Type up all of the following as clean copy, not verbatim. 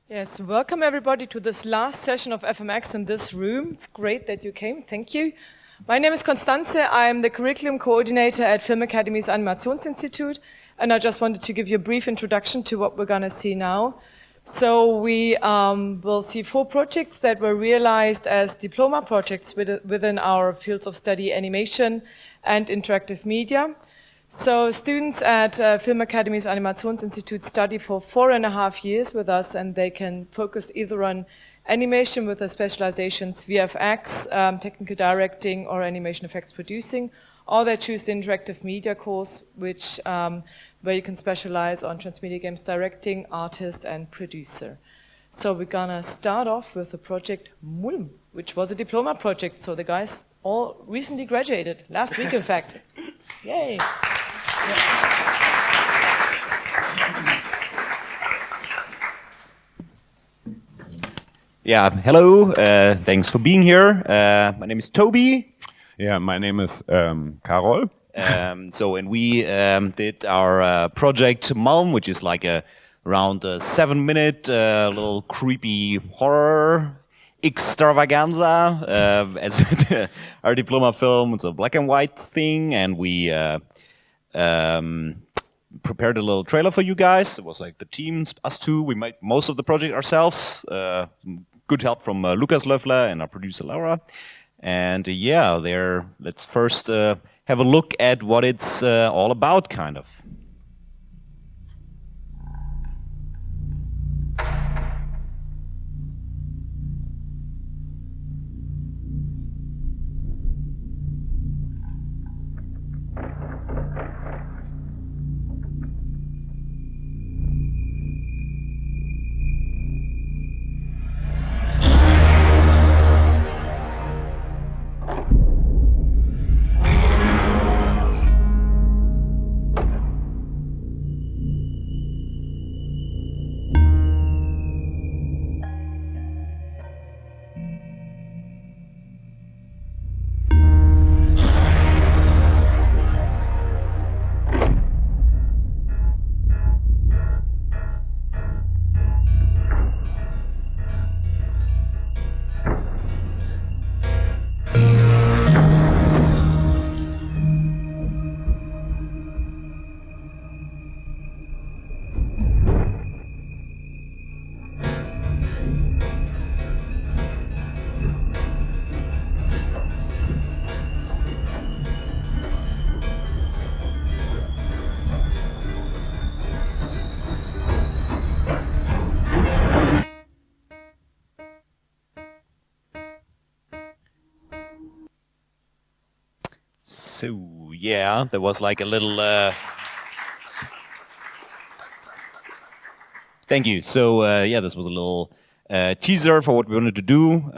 Yes, welcome everybody to this last session of FMX in this room. It's great that you came, thank you. My name is Constanze, I'm the curriculum coordinator at Filmakademie's Animationsinstitut, and I just wanted to give you a brief introduction to what we're going to see now. So we will see 4 projects that were realized as diploma projects within our fields of study, animation and interactive media. So students at Filmakademie's Animationsinstitut study for 4.5 years with us, and they can focus either on animation with the specializations VFX, technical directing, or animation effects producing, or they choose the interactive media course, which where you can specialize on transmedia games directing, artist, and producer. So we're gonna start off with the project Mulm, which was a diploma project. So the guys all recently graduated, last week in fact. Yay! Yeah, hello, thanks for being here. My name is Toby. Yeah, my name is Karol. And we did our project Mulm, which is like around a 7-minute little creepy horror extravaganza as our diploma film. It's a black and white thing, and we prepared a little trailer for you guys. It was like the teams, us two. We made most of the project ourselves. Good help from Lukas Löffler and our producer Laura. And yeah, let's first have a look at what it's all about, kind of. So yeah, there was like a little. Thank you. So yeah, this was a little teaser for what we wanted to do.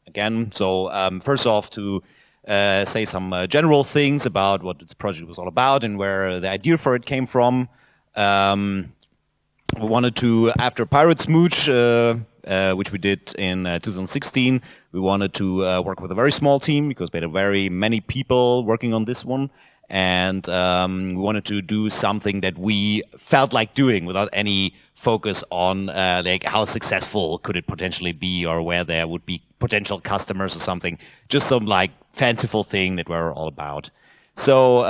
Again, so first off, to say some general things about what this project was all about and where the idea for it came from. We wanted to, after Pirate Smooch, which we did in 2016, we wanted to work with a very small team because we had very many people working on this one, and we wanted to do something that we felt like doing without any focus on like how successful could it potentially be or where there would be potential customers or something. Just some like fanciful thing that we're all about. So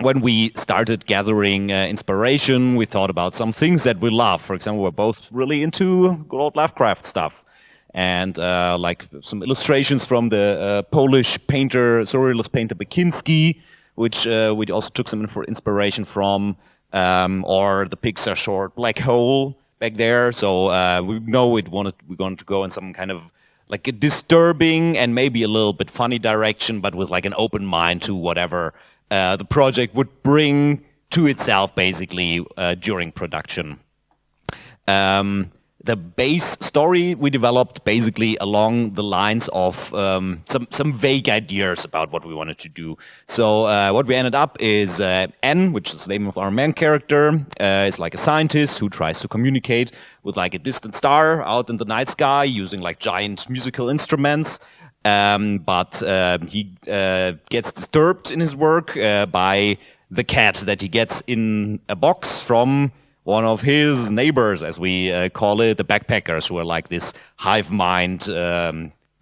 when we started gathering inspiration, we thought about some things that we love. For example, we're both really into good old Lovecraft stuff. And like some illustrations from the Polish painter, surrealist painter Bakinski, which we also took some inspiration from. or the Pixar short Black Hole back there. So we know we're going to go in some kind of like a disturbing and maybe a little bit funny direction, but with like an open mind to whatever the project would bring to itself, basically, during production. The base story we developed basically along the lines of some vague ideas about what we wanted to do. So what we ended up is N, which is the name of our main character, is like a scientist who tries to communicate with like a distant star out in the night sky using like giant musical instruments. But he gets disturbed in his work by the cat that he gets in a box from one of his neighbors, as we call it, the backpackers, who are like this hive mind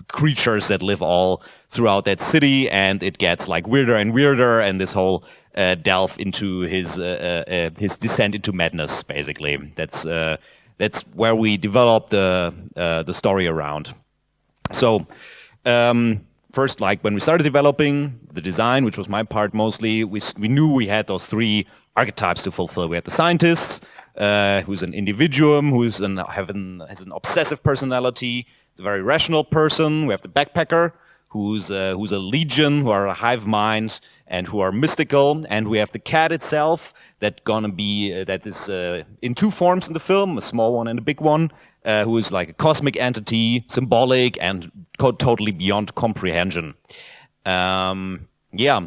creatures that live all throughout that city, and it gets like weirder and weirder, and this whole delve into his descent into madness, basically. That's where we developed the story around. So first, like when we started developing the design, which was my part mostly, we knew we had those three archetypes to fulfill. We had the scientist, who's an individuum, has an obsessive personality, is a very rational person. We have the backpacker, who's a legion, who are a hive mind and who are mystical. And we have the cat itself that is in two forms in the film, a small one and a big one, who is like a cosmic entity, symbolic and totally beyond comprehension.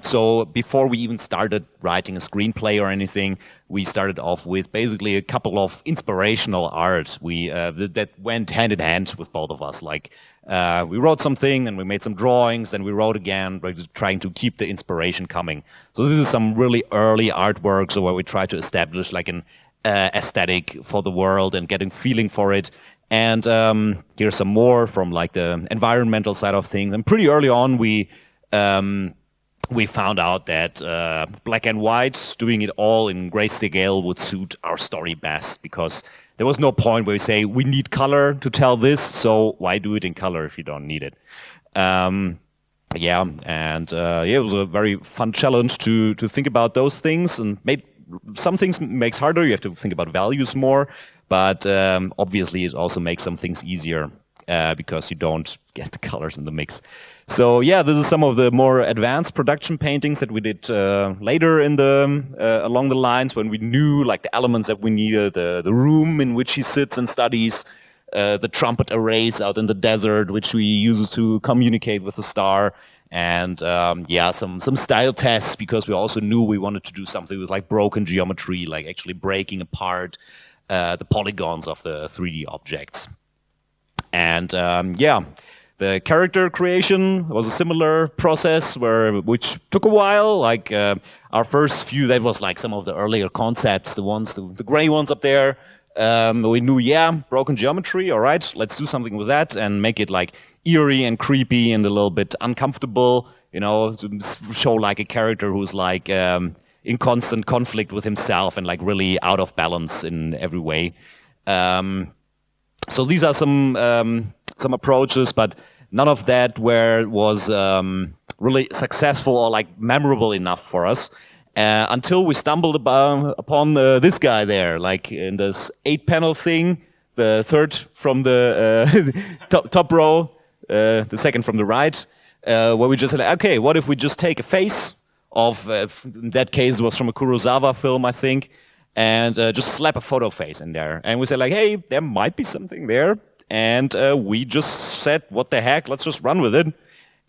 So before we even started writing a screenplay or anything, we started off with basically a couple of inspirational art that went hand in hand with both of us. Like we wrote something and we made some drawings, and we wrote again, just trying to keep the inspiration coming. So this is some really early artwork, so where we try to establish like an aesthetic for the world and getting feeling for it. And here's some more from like the environmental side of things. And pretty early on, we found out that black and white, doing it all in grayscale, would suit our story best, because there was no point where we say we need color to tell this, so why do it in color if you don't need it? It was a very fun challenge to think about those things, and some things makes harder. You have to think about values more, but obviously it also makes some things easier because you don't get the colors in the mix. So yeah, this is some of the more advanced production paintings that we did later in along the lines, when we knew like the elements that we needed, the room in which he sits and studies, the trumpet arrays out in the desert, which we use to communicate with the star, and some style tests, because we also knew we wanted to do something with like broken geometry, like actually breaking apart the polygons of the 3D objects. And the character creation was a similar process which took a while. Like our first few, that was like some of the earlier concepts, the gray ones up there. We knew, broken geometry, all right, let's do something with that and make it like eerie and creepy and a little bit uncomfortable, to show like a character who's like in constant conflict with himself and like really out of balance in every way. So these are some approaches, but none of that was really successful or like memorable enough for us until we stumbled upon this guy there, like in this 8-panel thing, the third from the top row, the second from the right, where we just said, okay, what if we just take a face of, in that case it was from a Kurosawa film, I think, and just slap a photo face in there. And we said like, hey, there might be something there. And we just said, what the heck, let's just run with it.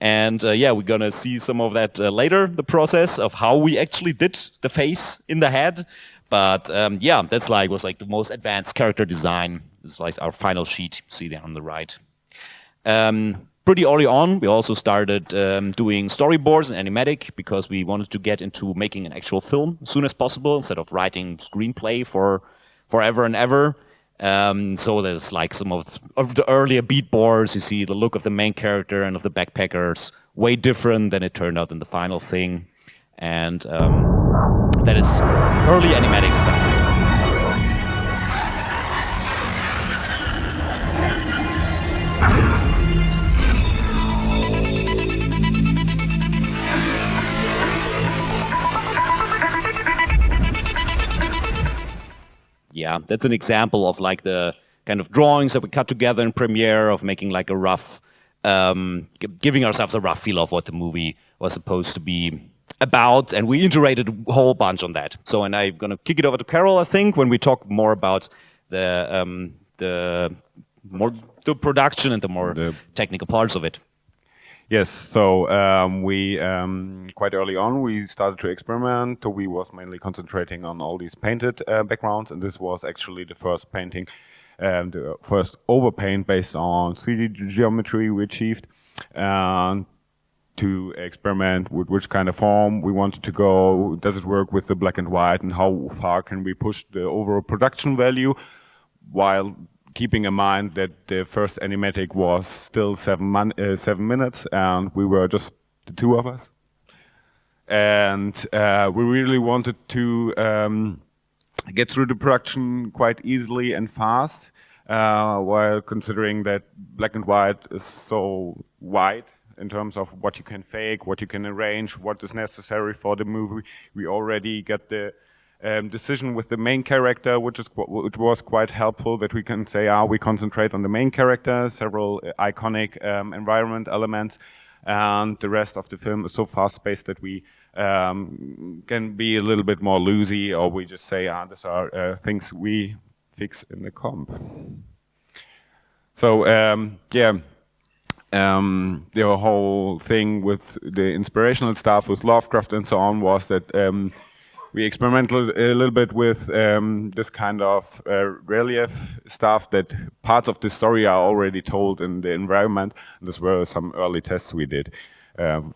And we're gonna see some of that later, the process of how we actually did the face in the head. But that's was the most advanced character design. This is like our final sheet, you see there on the right. Pretty early on, we also started doing storyboards and animatic, because we wanted to get into making an actual film as soon as possible, instead of writing screenplay for forever and ever. So there's like some of the earlier beat boards. You see the look of the main character and of the backpackers way different than it turned out in the final thing. And that is early animatic stuff. yeah, that's an example of like the kind of drawings that we cut together in Premiere, of making like a rough, giving ourselves a rough feel of what the movie was supposed to be about, and we iterated a whole bunch on that. So, and I'm gonna kick it over to Carol, I think, when we talk more about the production and the more technical parts of it. Yes, so we quite early on we started to experiment. Toby was mainly concentrating on all these painted backgrounds, and this was actually the first painting, the first overpaint based on 3D geometry we achieved, to experiment with which kind of form we wanted to go. Does it work with the black and white, and how far can we push the overall production value, while keeping in mind that the first animatic was still 7 minutes, and we were just the two of us. And we really wanted to get through the production quite easily and fast, while considering that black and white is so wide in terms of what you can fake, what you can arrange, what is necessary for the movie. We already got the decision with the main character, which was quite helpful, that we can say, we concentrate on the main character, several iconic environment elements, and the rest of the film is so fast-paced that we can be a little bit more loosey, or we just say, these are things we fix in the comp. So, the whole thing with the inspirational stuff with Lovecraft and so on was that we experimented a little bit with this kind of relief stuff, that parts of the story are already told in the environment. These were some early tests we did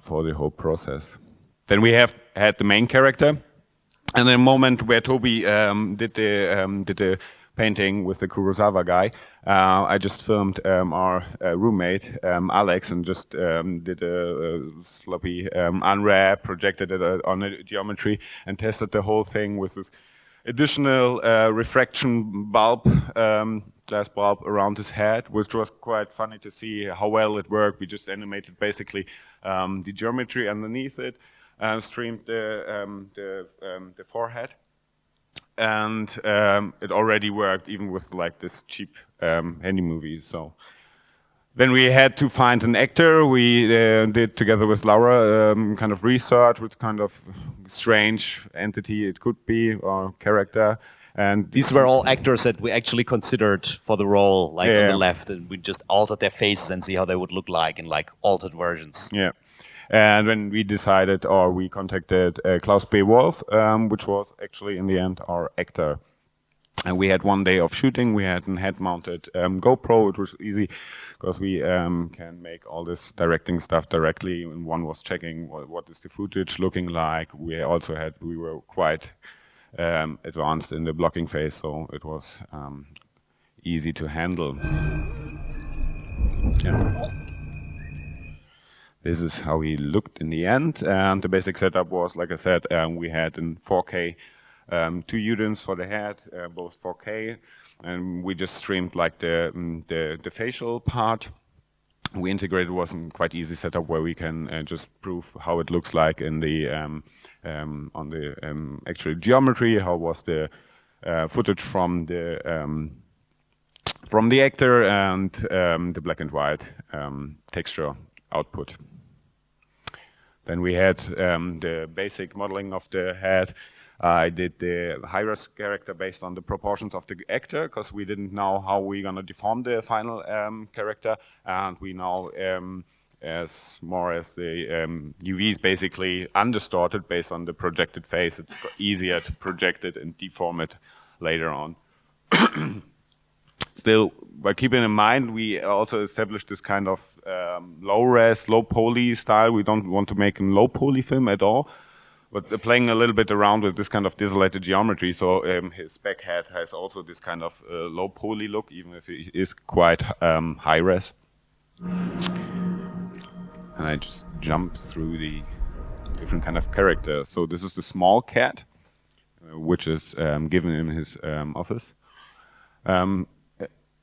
for the whole process. Then we had the main character, and the moment where Toby did the painting with the Kurosawa guy, I just filmed our roommate, Alex, and just did a sloppy unwrap, projected it on a geometry, and tested the whole thing with this additional refraction bulb, glass bulb around his head, which was quite funny to see how well it worked. We just animated basically the geometry underneath it, streamed the forehead. And it already worked even with like this cheap handy movie. So then we had to find an actor. We did together with Laura kind of research what kind of strange entity it could be, or character. And these were all actors that we actually considered for the role, like on the left, and we just altered their faces and see how they would look like in like altered versions. Yeah. And when we decided, or we contacted Klaus B. Wolf, which was actually in the end our actor. And we had 1 day of shooting. We had a head-mounted GoPro. It was easy because we can make all this directing stuff directly. And one was checking what is the footage looking like. We were quite advanced in the blocking phase, so it was easy to handle. Yeah. This is how he looked in the end, and the basic setup was, like I said, we had in 4K 2 units for the head, both 4K, and we just streamed like the facial part. We integrated was a quite easy setup where we can just prove how it looks like in the on the actual geometry, how was the footage from the actor, and the black and white texture output. Then we had the basic modeling of the head. I did the high-res character based on the proportions of the actor, because we didn't know how we're gonna deform the final character, and we now, as more as the UV is basically undistorted based on the projected face, it's easier to project it and deform it later on. Still, by keeping in mind, we also established this kind of low-res, low-poly style. We don't want to make a low-poly film at all, but playing a little bit around with this kind of desolated geometry. So his back head has also this kind of low-poly look, even if it is quite high-res. And I just jumped through the different kind of characters. So this is the small cat, which is given in his office.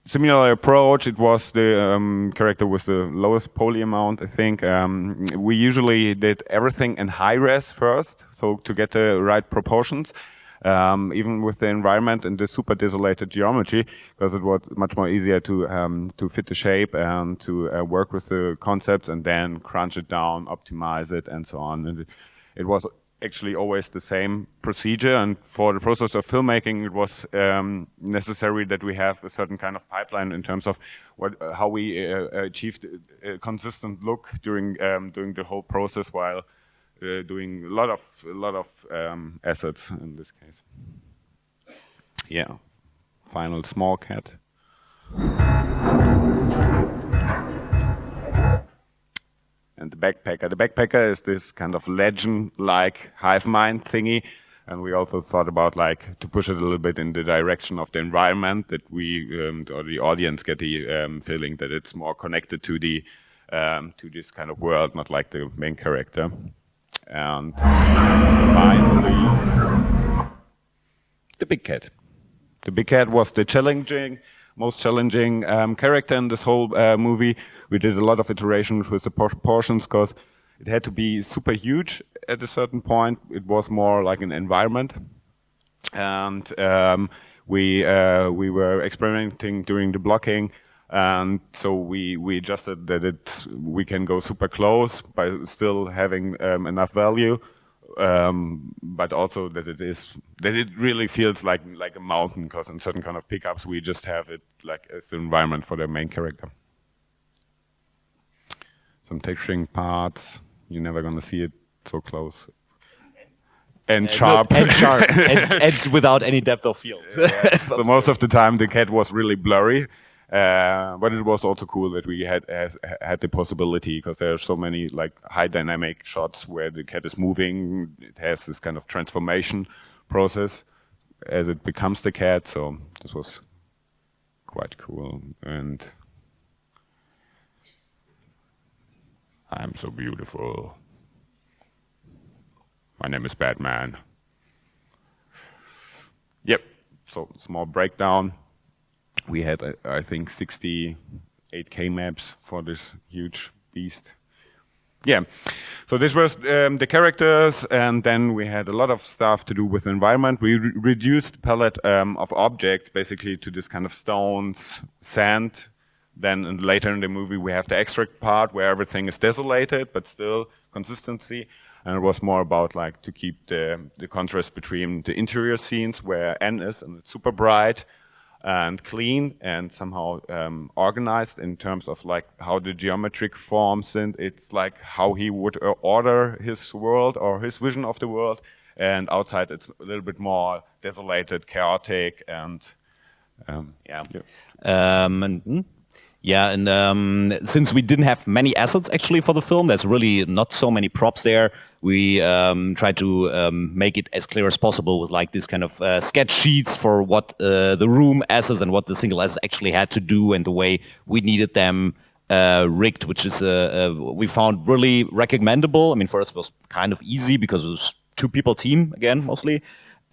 Similar approach, it was the character with the lowest poly amount, I think. We usually did everything in high res first, so to get the right proportions. even with the environment and the super desolated geometry, because it was much more easier to fit the shape and to work with the concepts and then crunch it down, optimize it, and so on. And it was actually always the same procedure, and for the process of filmmaking it was necessary that we have a certain kind of pipeline in terms of how we achieved a consistent look during the whole process while doing a lot of assets in this case. Yeah, final small cat. And the backpacker. The backpacker is this kind of legend-like hive mind thingy, and we also thought about like to push it a little bit in the direction of the environment, that we or the audience get the feeling that it's more connected to the to this kind of world, not like the main character. And finally, the big cat. The big cat was the most challenging character in this whole movie. We did a lot of iterations with the proportions because it had to be super huge at a certain point. It was more like an environment, and we were experimenting during the blocking, and so we adjusted that we can go super close by still having enough value. But also that it really feels like a mountain, because in certain kind of pickups we just have it like as the environment for the main character. Some texturing parts, you're never gonna see it so close. And sharp. And sharp. and without any depth of field. So most of the time the cat was really blurry. But it was also cool that we had the possibility, because there are so many like high dynamic shots where the cat is moving. It has this kind of transformation process as it becomes the cat. So this was quite cool. And I'm so beautiful. My name is Batman. Yep. So small breakdown. We had, I think, 68K maps for this huge beast. Yeah, so this was the characters, and then we had a lot of stuff to do with the environment. We reduced the palette of objects basically to this kind of stones, sand. Then later in the movie we have the extract part where everything is desolated, but still consistency. And it was more about like to keep the contrast between the interior scenes where N is and it's super bright and clean and somehow organized in terms of like how the geometric forms, and it's like how he would order his world or his vision of the world. And outside it's a little bit more desolated, chaotic, and since we didn't have many assets actually for the film, there's really not so many props there. We tried to make it as clear as possible with like this kind of sketch sheets for what the room assets and what the single assets actually had to do, and the way we needed them rigged, which is we found really recommendable. I mean, for us it was kind of easy because it was 2-people team again mostly.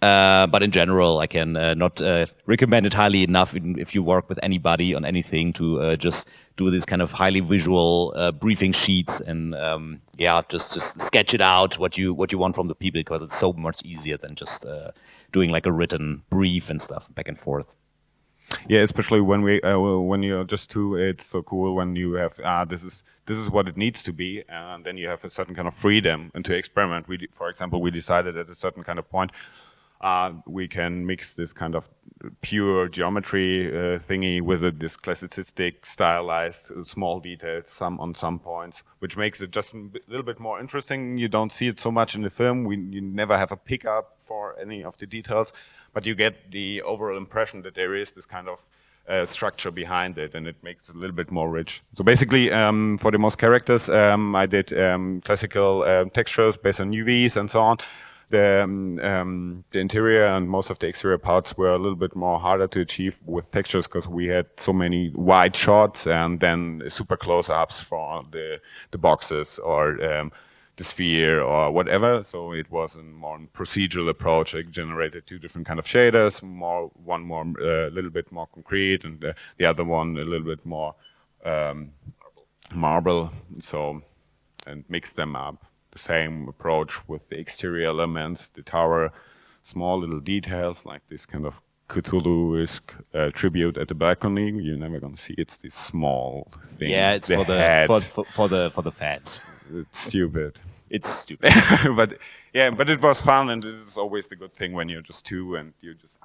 But in general, I can not recommend it highly enough if you work with anybody on anything to just do this kind of highly visual briefing sheets and just sketch it out what you want from the people, because it's so much easier than just doing like a written brief and stuff back and forth. Yeah, especially when you're just two, it's so cool when you have this is what it needs to be, and then you have a certain kind of freedom and to experiment. For example, we decided at a certain kind of point. We can mix this kind of pure geometry thingy with this classicistic, stylized, small details on some points, which makes it just a little bit more interesting. You don't see it so much in the film. You never have a pickup for any of the details, but you get the overall impression that there is this kind of structure behind it, and it makes it a little bit more rich. So basically, for the most characters, I did classical textures based on UVs and so on. The interior and most of the exterior parts were a little bit more harder to achieve with textures, because we had so many wide shots and then super close-ups for the boxes or the sphere or whatever. So it was a more procedural approach. It generated 2 different kind of shaders, one more a little bit more concrete, and the other one a little bit more marble. So, and mix them up. The same approach with the exterior elements, the tower, small little details like this kind of Cthulhu-esque tribute at the balcony. You're never gonna see it's this small thing. Yeah, it's for the fans. It's stupid. It's stupid. But yeah, but it was fun, and this is always the good thing when you're just two and you just,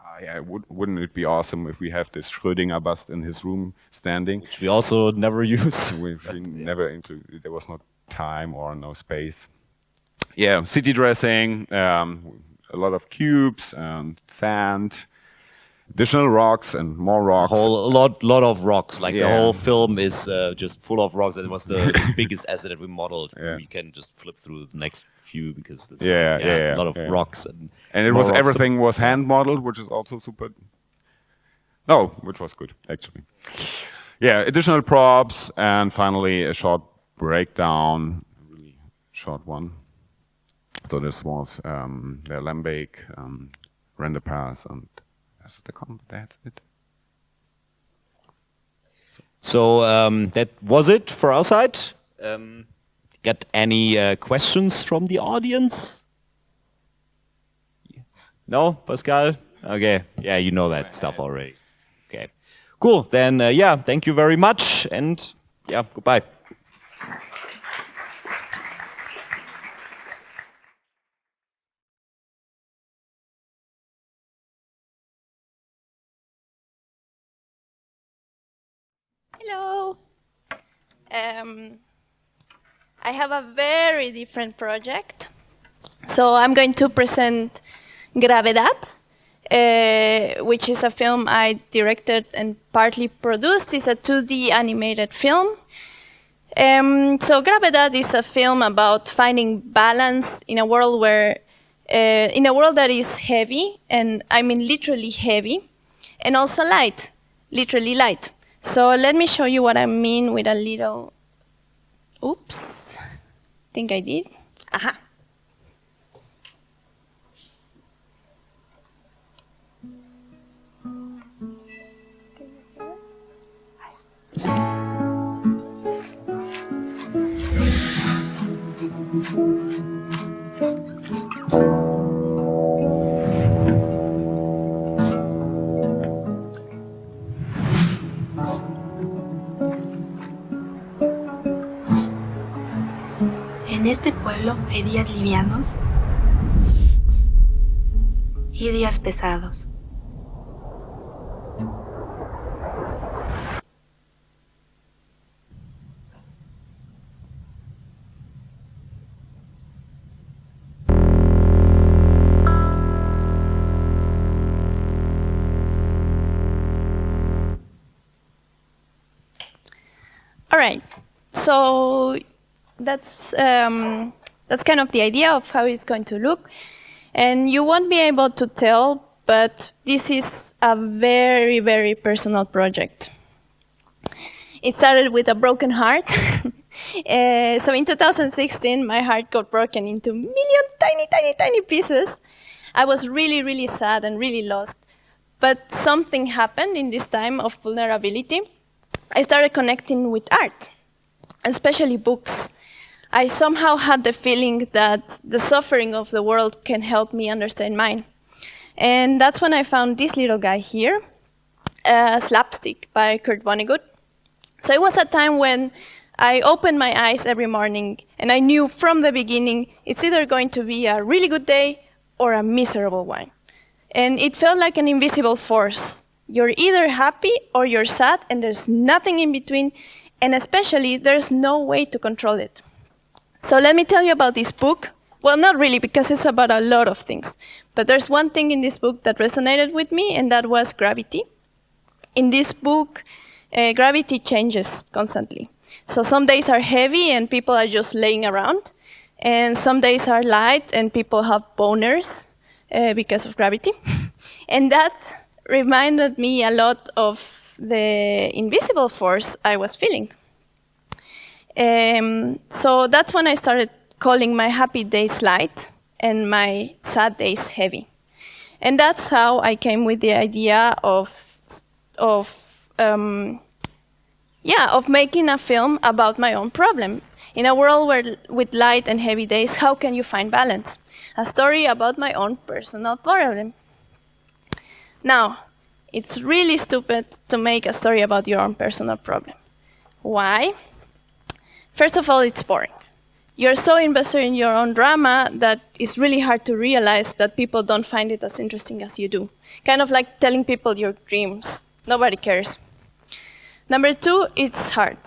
wouldn't it be awesome if we have this Schrödinger bust in his room standing? Which we also never use. We never included. There was no time or no space. Yeah, city dressing, a lot of cubes and sand, additional rocks and more rocks. A lot of rocks. Like the whole film is just full of rocks. That was the biggest asset that we modeled. Yeah. We can just flip through the next few because there's a lot of rocks and it was everything was hand modeled, which is also super. No, which was good actually. Yeah, additional props and finally a short breakdown, a really short one. So this was the Lembeck render pass and that's the comp. That's it. So that was it for our side. Got any questions from the audience? No, Pascal? Okay, yeah, you know that stuff already. Okay, cool. Then yeah, thank you very much, and yeah, goodbye. Hello. I have a very different project. So I'm going to present Gravedad, which is a film I directed and partly produced. It's a 2D animated film. So Gravedad is a film about finding balance in a world where, in a world that is heavy, and I mean literally heavy, and also light, literally light. So let me show you what I mean with a little, oops, think I did. Aha. En este pueblo hay días livianos y días pesados. All right, so that's kind of the idea of how it's going to look. And you won't be able to tell, but this is a very, very personal project. It started with a broken heart. So in 2016, my heart got broken into a million tiny, tiny, tiny pieces. I was really, really sad and really lost. But something happened in this time of vulnerability. I started connecting with art, especially books. I somehow had the feeling that the suffering of the world can help me understand mine. And that's when I found this little guy here, Slapstick by Kurt Vonnegut. So it was a time when I opened my eyes every morning and I knew from the beginning it's either going to be a really good day or a miserable one. And it felt like an invisible force. You're either happy or you're sad and there's nothing in between, and especially there's no way to control it. So let me tell you about this book. Well, not really, because it's about a lot of things. But there's one thing in this book that resonated with me, and that was gravity. In this book, gravity changes constantly. So some days are heavy and people are just laying around. And some days are light and people have boners because of gravity. And that reminded me a lot of the invisible force I was feeling. So that's when I started calling my happy days light and my sad days heavy. And that's how I came with the idea of of making a film about my own problem. In a world with light and heavy days, how can you find balance? A story about my own personal problem. Now, it's really stupid to make a story about your own personal problem. Why? First of all, it's boring. You're so invested in your own drama that it's really hard to realize that people don't find it as interesting as you do. Kind of like telling people your dreams. Nobody cares. Number two, it's hard.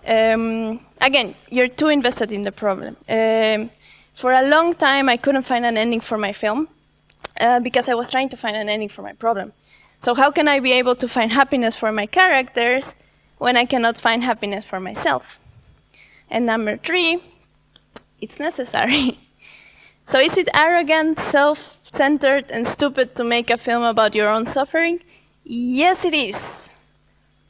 Again, you're too invested in the problem. For a long time, I couldn't find an ending for my film because I was trying to find an ending for my problem. So how can I be able to find happiness for my characters when I cannot find happiness for myself? And number three, it's necessary. So is it arrogant, self-centered, and stupid to make a film about your own suffering? Yes, it is.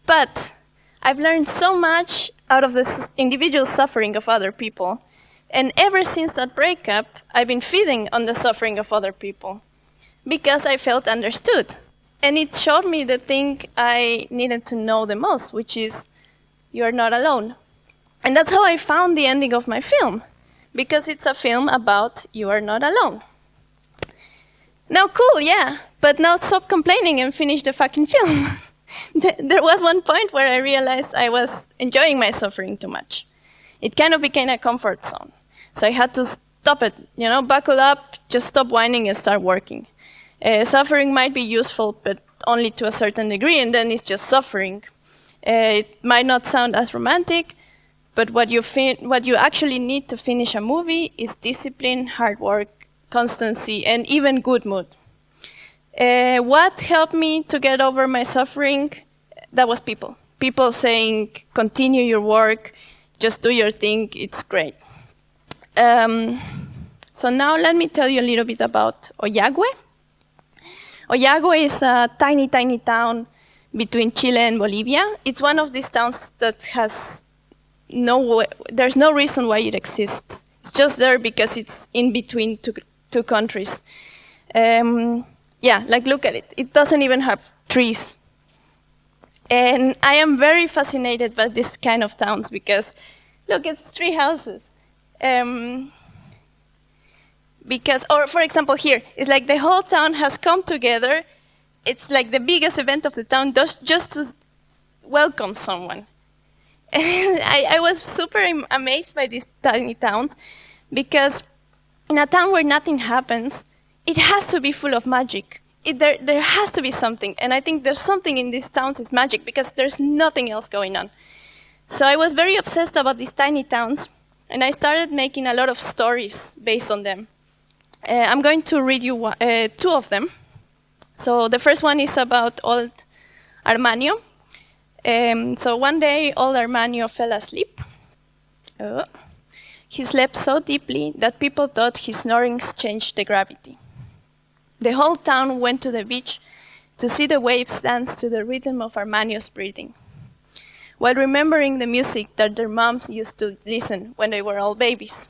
But I've learned so much out of the individual suffering of other people. And ever since that breakup, I've been feeding on the suffering of other people because I felt understood. And it showed me the thing I needed to know the most, which is you're not alone. And that's how I found the ending of my film, because it's a film about you are not alone. Now, cool, yeah, but now stop complaining and finish the fucking film. There was one point where I realized I was enjoying my suffering too much. It kind of became a comfort zone. So I had to stop it, buckle up, just stop whining and start working. Suffering might be useful, but only to a certain degree, and then it's just suffering. It might not sound as romantic, but what you actually need to finish a movie is discipline, hard work, constancy, and even good mood. What helped me to get over my suffering? That was people. People saying, continue your work, just do your thing, it's great. So now let me tell you a little bit about Oyagüe. Oyagüe is a tiny, tiny town between Chile and Bolivia. It's one of these towns that has there's no reason why it exists. It's just there because it's in between two countries. Look at it. It doesn't even have trees. And I am very fascinated by this kind of towns because, look, it's 3 houses. For example, here, it's like the whole town has come together. It's like the biggest event of the town just to welcome someone. I was super amazed by these tiny towns because in a town where nothing happens, it has to be full of magic. There has to be something, and I think there's something in these towns is magic because there's nothing else going on. So I was very obsessed about these tiny towns, and I started making a lot of stories based on them. I'm going to read you 2 of them. So the first one is about old Armanio. So one day, old Armanio fell asleep. He slept so deeply that people thought his snorings changed the gravity. The whole town went to the beach to see the waves dance to the rhythm of Armanio's breathing, while remembering the music that their moms used to listen when they were all babies,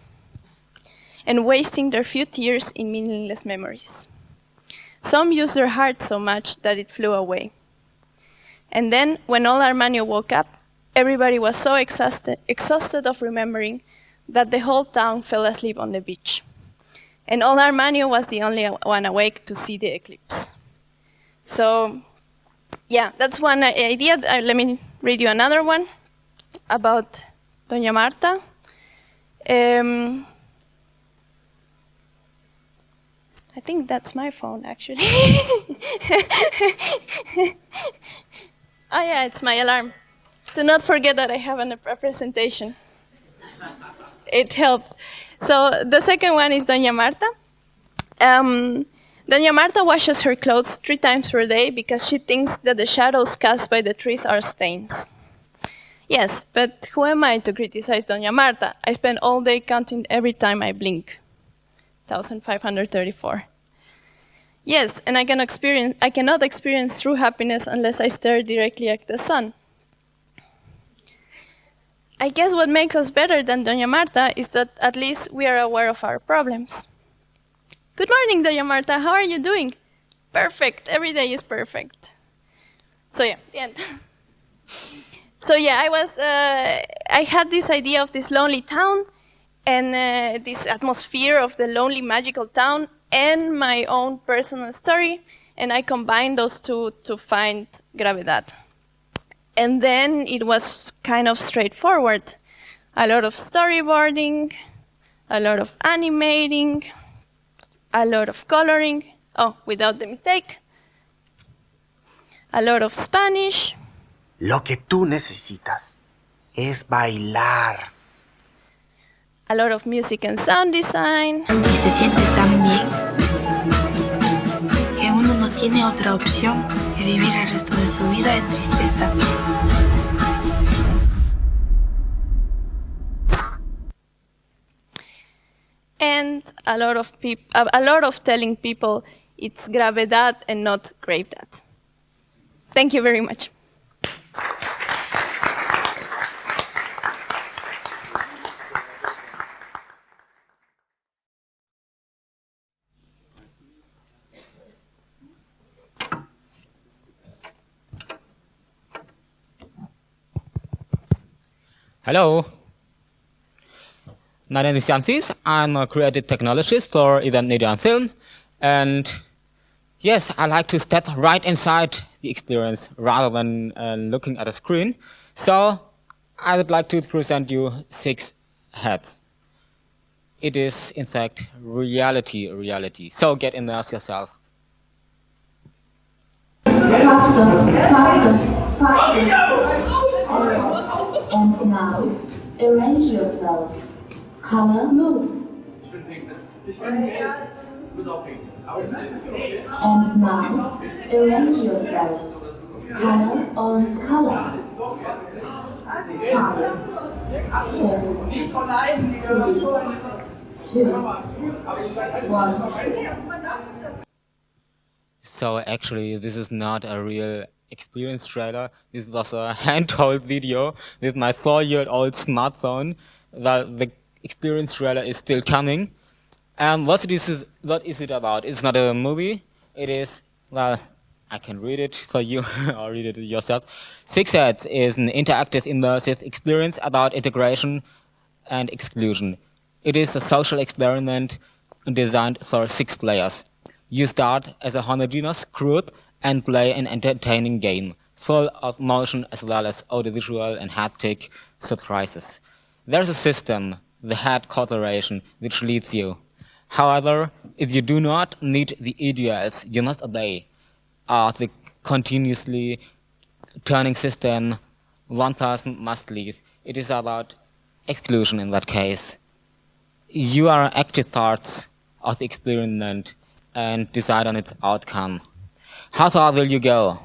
and wasting their few tears in meaningless memories. Some used their heart so much that it flew away. And then, when old Armanio woke up, everybody was so exhausted of remembering that the whole town fell asleep on the beach. And old Armanio was the only one awake to see the eclipse. So, yeah, that's one idea. Let me read you another one about Doña Marta. I think that's my phone, actually. Oh yeah, it's my alarm. Do not forget that I have a presentation. It helped. So the second one is Doña Marta. Doña Marta washes her clothes 3 times per day because she thinks that the shadows cast by the trees are stains. Yes, but who am I to criticize Doña Marta? I spend all day counting every time I blink. 1,534. Yes, and I cannot experience true happiness unless I stare directly at the sun. I guess what makes us better than Doña Marta is that at least we are aware of our problems. Good morning, Doña Marta. How are you doing? Perfect. Every day is perfect. So yeah, the end. So yeah, I had this idea of this lonely town and this atmosphere of the lonely magical town and my own personal story, and I combined those two to find Gravedad. And then it was kind of straightforward. A lot of storyboarding, a lot of animating, a lot of coloring, without the mistake, a lot of Spanish. Lo que tú necesitas es bailar. A lot of music and sound design. Y se siente tan bien que uno no tiene otra opción que vivir el resto de su vida de tristeza. And a lot of telling people it's Gravedad and not Gravedad. Thank you very much. Hello. My name is Sanity. I'm a creative technologist for event media and film. And yes, I like to step right inside the experience rather than looking at a screen. So I would like to present you 6 heads. It is, in fact, reality. So get immerse yourself. Faster. And now, arrange yourselves. Color move. And now, arrange yourselves. Color on color. 5, 4, 3, 2, 1. So actually, this is not a real experience trailer. This was a handheld video with my 4-year-old smartphone. The experience trailer is still coming. And what is it about? It's not a movie. It is, well, I can read it for you or read it yourself. 6 Heads is an interactive, immersive experience about integration and exclusion. It is a social experiment designed for 6 players. You start as a homogeneous group and play an entertaining game, full of motion as well as audiovisual and haptic surprises. There's a system, the head corporation, which leads you. However, if you do not meet the ideals you must obey, the continuously turning system, one person must leave. It is about exclusion in that case. You are active parts of the experiment and decide on its outcome. How far will you go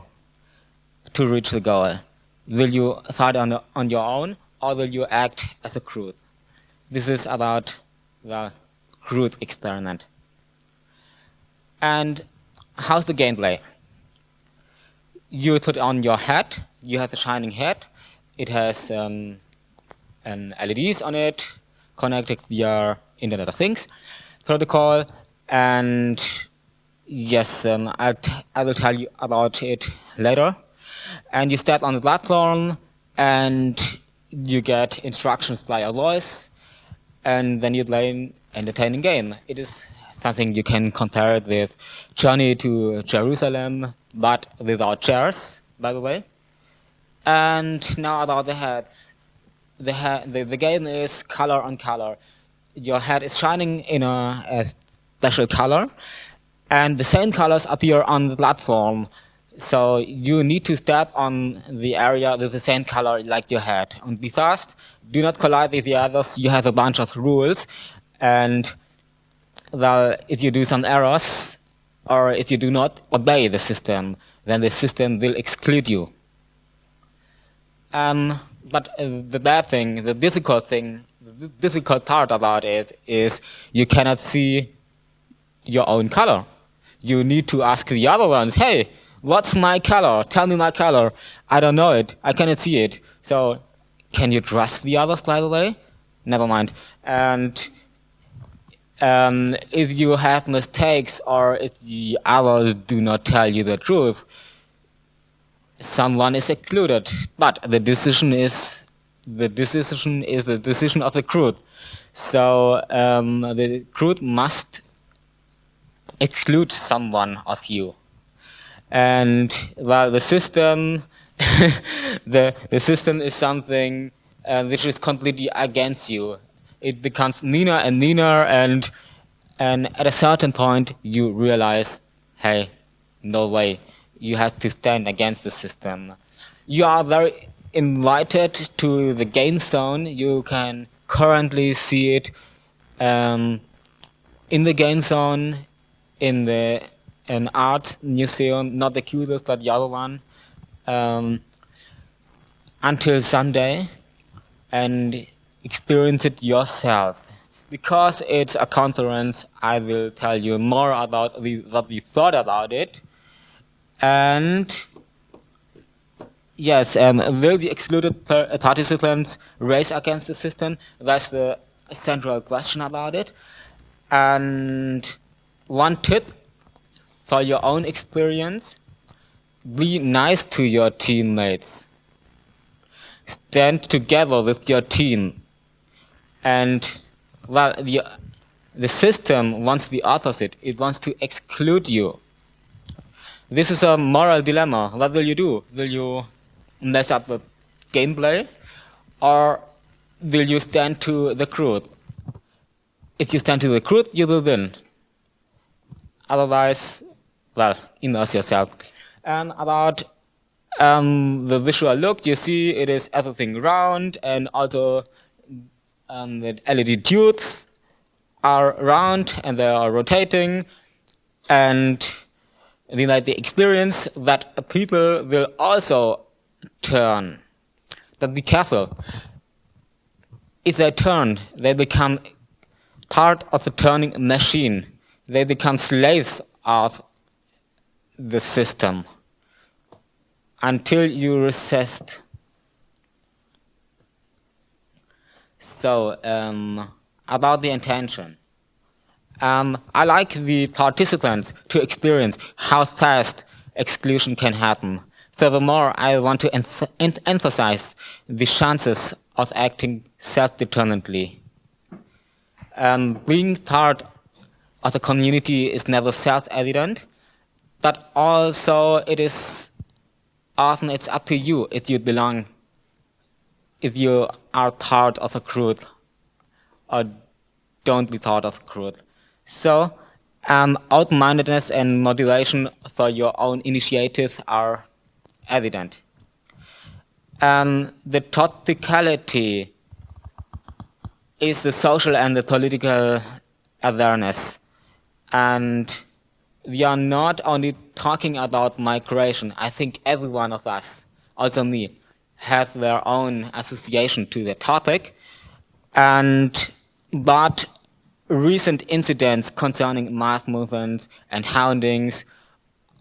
to reach the goal? Will you fight on your own, or will you act as a group? This is about the group experiment. And how's the gameplay? You put on your hat. You have a shining hat. It has an LEDs on it, connected via Internet of Things protocol, and yes, I will tell you about it later. And you step on the platform, and you get instructions by a voice, and then you play an entertaining game. It is something you can compare it with Journey to Jerusalem, but without chairs, by the way. And now about the heads. The game is color on color. Your head is shining in a special color, and the same colors appear on the platform. So you need to step on the area with the same color like your head. And be fast, do not collide with the others. You have a bunch of rules, and well, if you do some errors, or if you do not obey the system, then the system will exclude you. But the bad thing, the difficult part about it is you cannot see your own color. You need to ask the other ones, hey, what's my color? Tell me my color. I don't know it. I cannot see it. So can you trust the others, by the way? Never mind. And if you have mistakes, or if the others do not tell you the truth, someone is excluded, but the decision is the decision of the crew. So the crew must exclude someone of you, and well, the system, the system is something which is completely against you. It becomes meaner and meaner, and at a certain point you realize, hey, no way, you have to stand against the system. You are very invited to the game zone. You can currently see it in the game zone, in an art museum, not the cutest, but the other one, until Sunday, and experience it yourself. Because it's a conference, I will tell you more about what we thought about it. And yes, will the excluded participants race against the system? That's the central question about it. And one tip for your own experience: be nice to your teammates. Stand together with your team. And well, the system wants the opposite. It wants to exclude you. This is a moral dilemma. What will you do? Will you mess up the gameplay, or will you stand to the crew? If you stand to the crew, you will win. Otherwise, well, immerse yourself. And about the visual look, you see it is everything round, and also the LED tubes are round and they are rotating, and the experience that people will also turn. But be careful. If they turn, they become part of the turning machine. They become slaves of the system until you resist. So, about the intention. I like the participants to experience how fast exclusion can happen. Furthermore, I want to emphasize the chances of acting self-determinedly. Being part of the community is never self-evident, but also it is often it's up to you if you belong, if you are part of a crew or don't be part of a crew. So, open-mindedness and motivation for your own initiative are evident. The topicality is the social and the political awareness. And we are not only talking about migration. I think every one of us, also me, have their own association to the topic. But recent incidents concerning mass movements and houndings,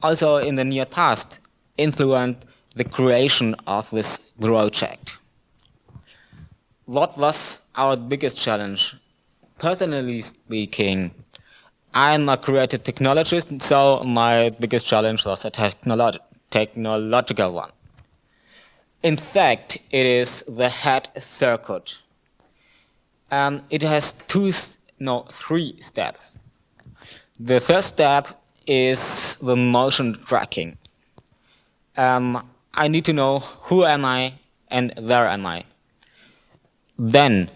also in the near past, influenced the creation of this project. What was our biggest challenge? Personally speaking, I'm a creative technologist, so my biggest challenge was a technological one. In fact, it is the head circuit. It has three steps. The first step is the motion tracking. I need to know who am I and where am I. Then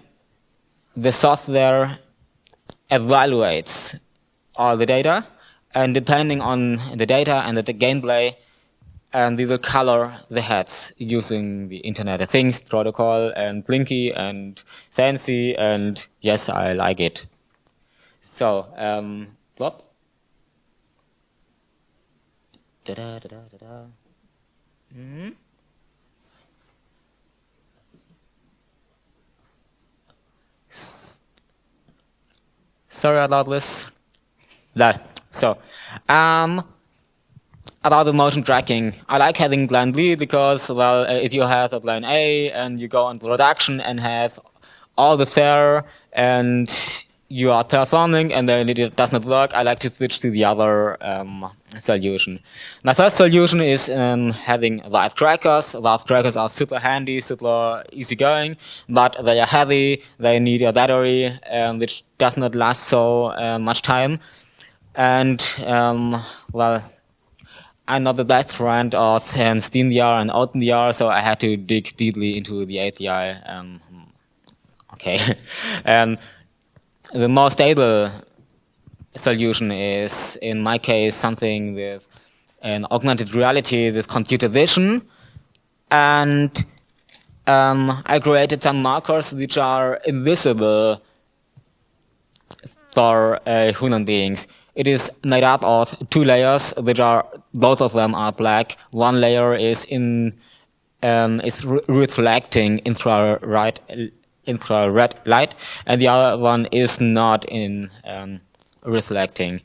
the software evaluates all the data, and depending on the data and the gameplay, we will color the heads using the Internet of Things protocol and Blinky and Fancy, and yes, I like it. So, what? Sorry about this. So, about the motion tracking, I like having plan B because, well, if you have a plan A and you go on production and have all the fair and you are performing and then it does not work, I like to switch to the other solution. My first solution is having live trackers. Live trackers are super handy, super easygoing, but they are heavy, they need a battery which does not last so much time. And well, I'm not the best friend of SteamVR and OpenVR, so I had to dig deeply into the API. Okay, and the more stable solution is, in my case, something with an augmented reality with computer vision. And I created some markers which are invisible for human beings. It is made up of 2 layers, which are, both of them are black. One layer is reflecting infrared light, and the other one is not in reflecting.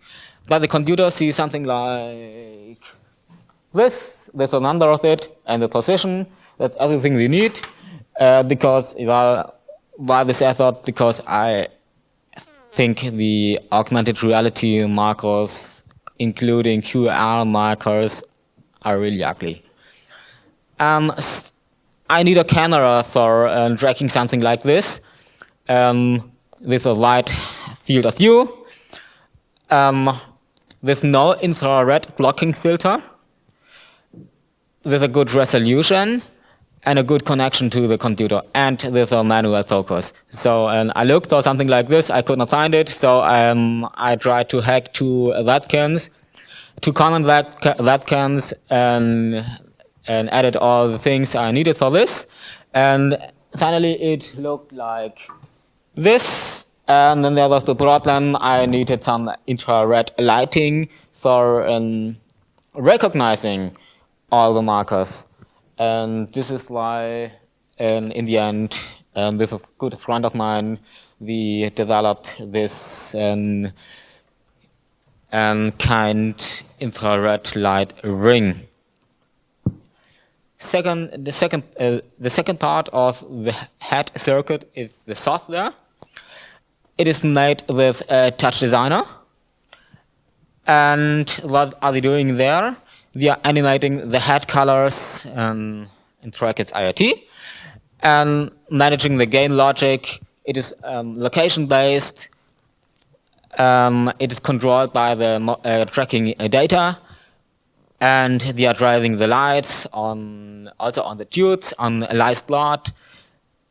But the computer sees something like this, with a number of it, and the position. That's everything we need. Because, why this effort? Because I think the augmented reality markers, including QR markers, are really ugly. I need a camera for tracking something like this, with a wide field of view, with no infrared blocking filter, with a good resolution, and a good connection to the computer, and with a manual focus. So I looked for something like this, I could not find it, so I tried to hack 2 webcams, 2 common webcams, and added all the things I needed for this. And finally it looked like this. And then there was the problem, I needed some infrared lighting for recognizing all the markers. And this is why, in the end, with a good friend of mine, we developed this kind infrared light ring. The second part of the head circuit is the software. It is made with a Touch Designer. And what are we doing there? We are animating the head colors in brackets IoT, and managing the game logic. It is location-based. It is controlled by the tracking data, and we are driving the lights also on the tubes, on live plot,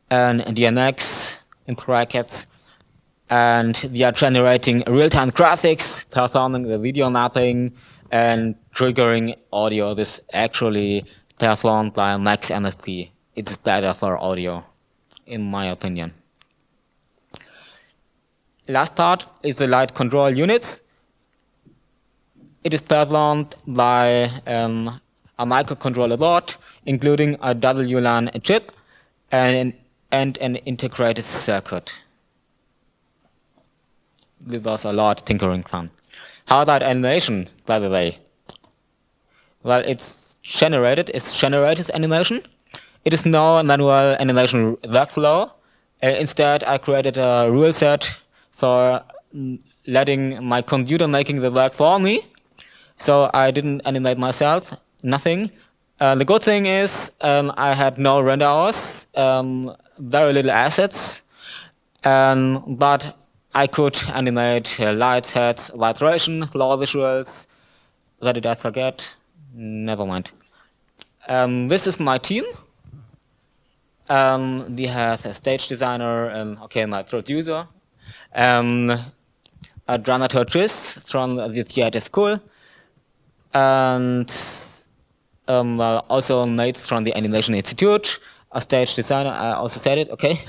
and DMX in brackets. And we are generating real-time graphics, performing the video mapping, and triggering audio. This actually performed by Max MSP. It's better for audio, in my opinion. Last part is the light control units. It is performed by a microcontroller board, including a WLAN chip and an integrated circuit. It was a lot of tinkering fun. How about animation, by the way? Well, it's generated animation. It is no manual animation workflow. Instead, I created a rule set for letting my computer making the work for me. So I didn't animate myself, nothing. The good thing is I had no render hours, very little assets, but I could animate lights, heads, vibration, floor visuals. What did I forget? Never mind. This is my team. We have a stage designer, my producer, a dramaturgist from the theater school, and also mates from the Animation Institute, a stage designer, I also said it, okay.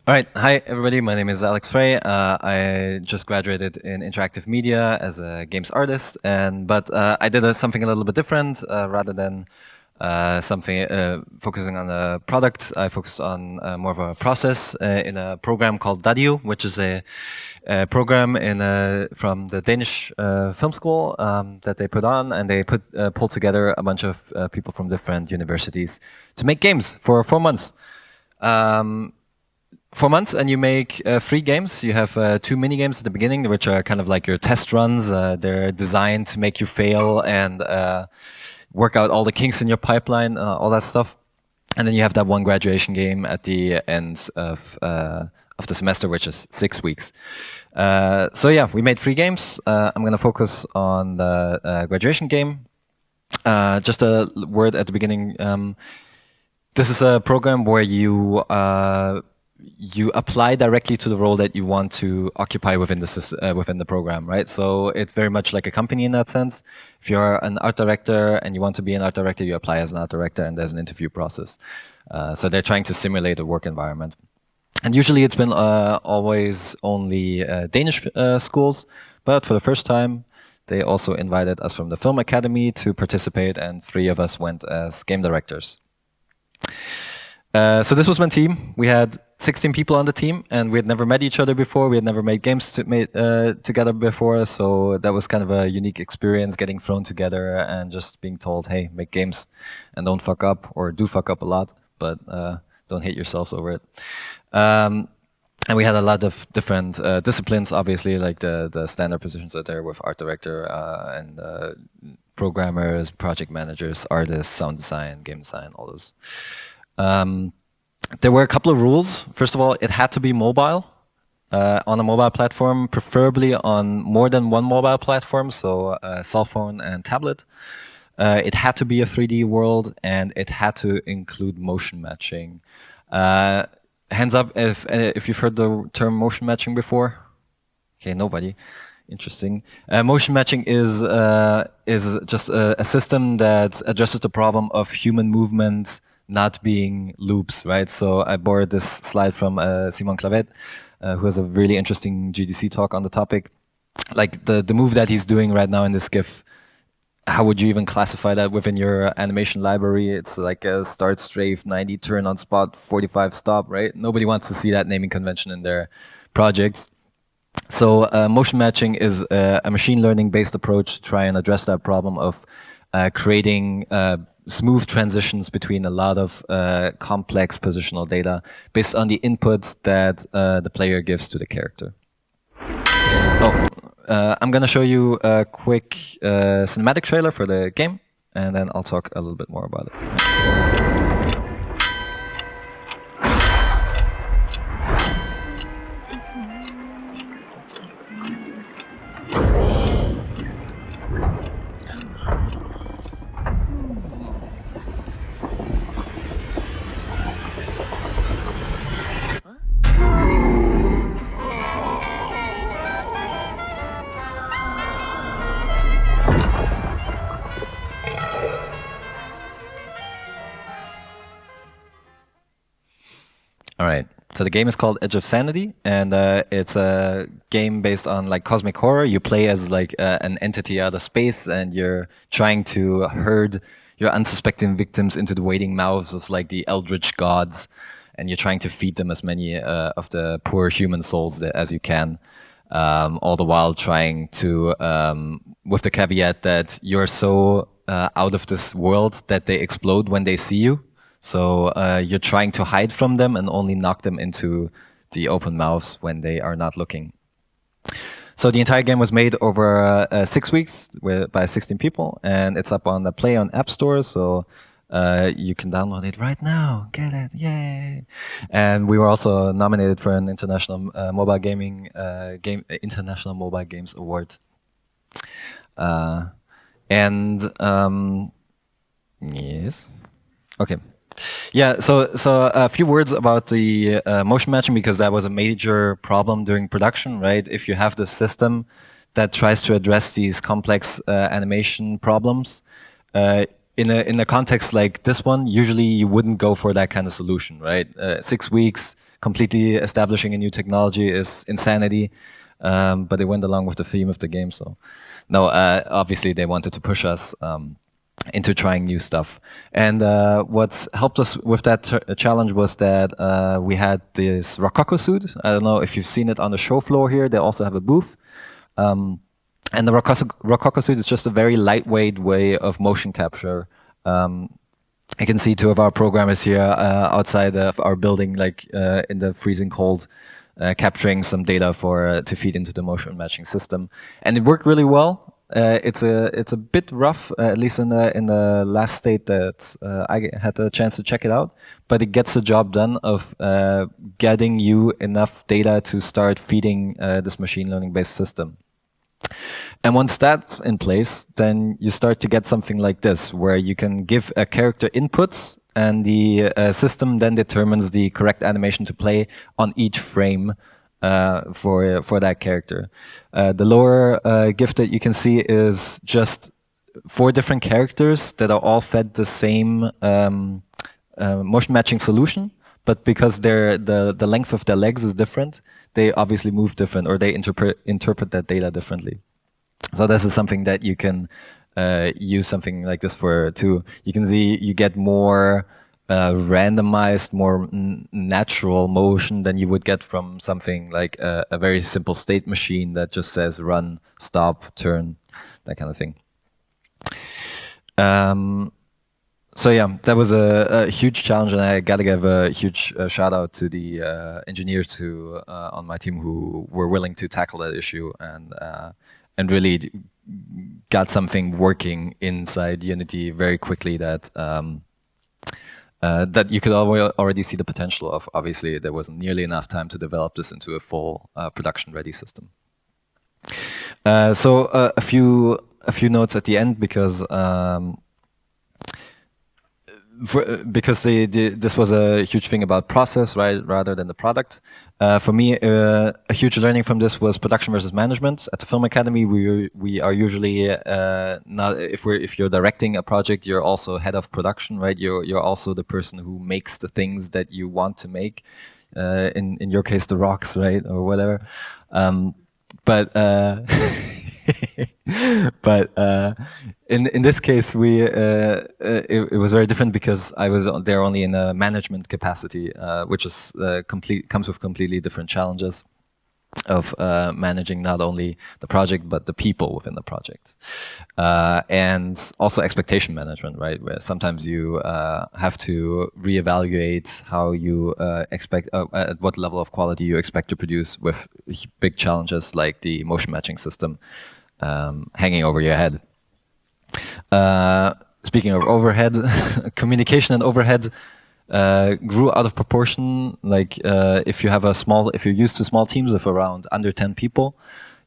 All right, hi everybody, my name is Alex Frey. I just graduated in interactive media as a games artist, but I did something a little bit different. Rather than something focusing on a product, I focused on more of a process in a program called Dadio, which is a program from the Danish film school that they put on, and they pulled together a bunch of people from different universities to make games for 4 months. 4 months, and you make 3 games. You have 2 mini games at the beginning, which are kind of like your test runs. They're designed to make you fail and work out all the kinks in your pipeline, all that stuff. And then you have that one graduation game at the end of the semester, which is 6 weeks. So yeah, we made 3 games. I'm going to focus on the graduation game. Just a word at the beginning. This is a program where you apply directly to the role that you want to occupy within the program, right? So it's very much like a company in that sense. If you're an art director and you want to be an art director, you apply as an art director, and there's an interview process. So they're trying to simulate a work environment. And usually it's been always only Danish schools, but for the first time, they also invited us from the Filmakademie to participate, and 3 of us went as game directors. So this was my team. We had 16 people on the team, and we had never met each other before. We had never made games together before, so that was kind of a unique experience, getting thrown together and just being told, hey, make games and don't fuck up, or do fuck up a lot, but don't hate yourselves over it. And we had a lot of different disciplines, obviously, like the standard positions are there with art director and programmers, project managers, artists, sound design, game design, all those. There were a couple of rules. First of all, it had to be mobile, on a mobile platform, preferably on more than one mobile platform, so cell phone and tablet. It had to be a 3D world, and it had to include motion matching. Hands up if you've heard the term motion matching before. Okay, nobody. Interesting. Motion matching is just a system that addresses the problem of human movement not being loops, right? So I borrowed this slide from Simon Clavet, who has a really interesting GDC talk on the topic. Like the move that he's doing right now in this GIF, how would you even classify that within your animation library? It's like a start strafe, 90 turn on spot, 45 stop, right? Nobody wants to see that naming convention in their projects. So motion matching is a machine learning based approach to try and address that problem of creating smooth transitions between a lot of complex positional data based on the inputs that the player gives to the character. I'm going to show you a quick cinematic trailer for the game, and then I'll talk a little bit more about it. All right. So the game is called Edge of Sanity, and it's a game based on like cosmic horror. You play as like an entity out of space, and you're trying to herd your unsuspecting victims into the waiting mouths of like the eldritch gods, and you're trying to feed them as many of the poor human souls as you can, all the while trying to, with the caveat that you're so out of this world that they explode when they see you. So you're trying to hide from them and only knock them into the open mouths when they are not looking. So the entire game was made over 6 weeks by 16 people, and it's up on the Play on App Store, so you can download it right now. Get it, yay! And we were also nominated for an International Mobile International Mobile Games Award. Yes, okay. Yeah, so a few words about the motion matching, because that was a major problem during production, right? If you have this system that tries to address these complex animation problems, in a context like this one, usually you wouldn't go for that kind of solution, right? 6 weeks, completely establishing a new technology is insanity. But they went along with the theme of the game. So, no, obviously they wanted to push us into trying new stuff. And what's helped us with that challenge was that we had this Rococo suit. I don't know if you've seen it on the show floor here. They also have a booth. And the Rococo suit is just a very lightweight way of motion capture. You can see two of our programmers here outside of our building, like in the freezing cold, capturing some data for to feed into the motion matching system, and it worked really well. It's a bit rough, at least in the last state that I had the chance to check it out, but it gets the job done of getting you enough data to start feeding this machine learning based system. And once that's in place, then you start to get something like this, where you can give a character inputs, and the system then determines the correct animation to play on each frame for that character. The lower GIF that you can see is just 4 different characters that are all fed the same motion matching solution, but because the length of their legs is different, they obviously move different, or they interpret that data differently. So this is something that you can use something like this for too. You can see you get more randomized, more natural motion than you would get from something like a very simple state machine that just says run, stop, turn, that kind of thing. So yeah, that was a huge challenge, and I gotta give a huge shout out to the engineers who on my team who were willing to tackle that issue and really got something working inside Unity very quickly that that you could already see the potential of. Obviously, there wasn't nearly enough time to develop this into a full production-ready system. So a few notes at the end, because this was a huge thing about process, right, rather than the product. For me, a huge learning from this was production versus management. At the Film Academy, we are usually not, if you're directing a project, you're also head of production, right? You're also the person who makes the things that you want to make. In your case, the rocks, right, or whatever. But in this case, it was very different, because I was there only in a management capacity, which is comes with completely different challenges of managing not only the project but the people within the project, and also expectation management, right? Where sometimes you have to reevaluate how you expect at what level of quality you expect to produce with big challenges like the motion matching system hanging over your head. Speaking of overhead, communication and overhead grew out of proportion. Like if you're used to small teams of around under 10 people,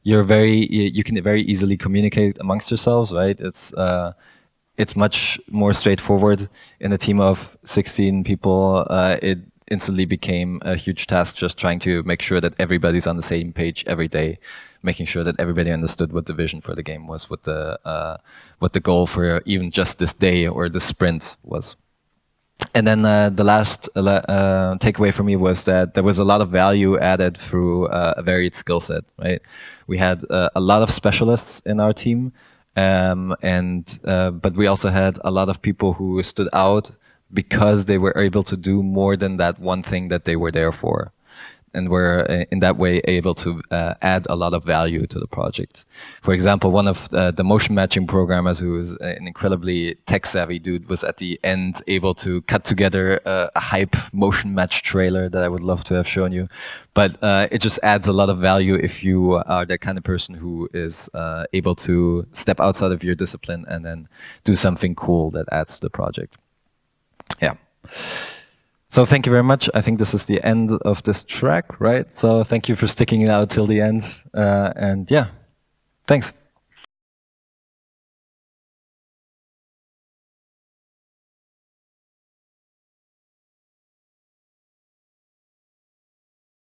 you can very easily communicate amongst yourselves, right? It's much more straightforward. In a team of 16 people, it instantly became a huge task just trying to make sure that everybody's on the same page every day, making sure that everybody understood what the vision for the game was, what the goal for even just this day or this sprint was. And then the last takeaway for me was that there was a lot of value added through a varied skill set, right? We had a lot of specialists in our team, but we also had a lot of people who stood out because they were able to do more than that one thing that they were there for, and were in that way able to add a lot of value to the project. For example, one of the motion matching programmers, who is an incredibly tech-savvy dude, was at the end able to cut together a hype motion match trailer that I would love to have shown you. But it just adds a lot of value if you are that kind of person who is able to step outside of your discipline and then do something cool that adds to the project. Yeah. So thank you very much. I think this is the end of this track, right? So thank you for sticking it out till the end. And yeah, thanks.